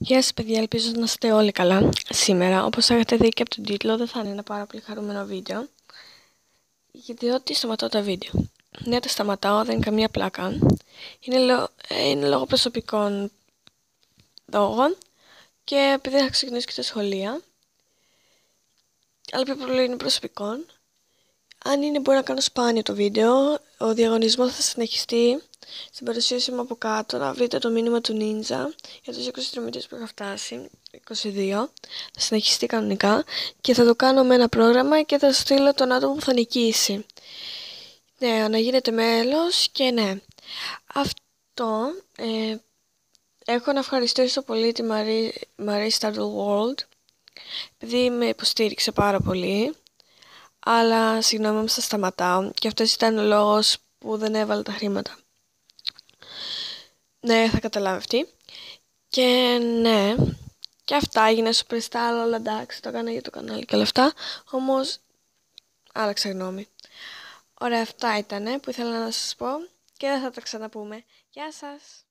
Γεια σας παιδιά, ελπίζω να είστε όλοι καλά. Σήμερα, όπως έχετε δει και από τον τίτλο, δεν θα είναι ένα πάρα πολύ χαρούμενο βίντεο, γιατί σταματάω τα βίντεο. Ναι, τα σταματάω, δεν είναι καμία πλάκα. Είναι λόγω προσωπικών λόγων και επειδή θα ξεκινήσω και τα σχολεία, αλλά πιο πολύ είναι προσωπικών. Αν είναι, μπορεί να κάνω σπάνιο το βίντεο. Ο διαγωνισμός θα συνεχιστεί. Στην παρουσίαση μου από κάτω να βρείτε το μήνυμα του Ninja για τους 20 συνδρομητές που είχα φτάσει, 22. Θα συνεχιστεί κανονικά και θα το κάνω με ένα πρόγραμμα και θα στείλω τον άτομο που θα νικήσει. Ναι, να γίνετε μέλος και ναι. Αυτό. Έχω να ευχαριστήσω πολύ τη Marie Startle World, επειδή με υποστήριξε πάρα πολύ. Αλλά συγγνώμη μου, σας σταματάω και αυτός ήταν ο λόγος που δεν έβαλα τα χρήματα. Ναι, θα καταλάβει αυτή. Και ναι, και αυτά, έγινε superstar, όλα εντάξει, το έκανα για το κανάλι και όλα αυτά. Όμως άλλαξα γνώμη. Ωραία, αυτά ήτανε που ήθελα να σας πω και δεν θα τα ξαναπούμε. Γεια σας!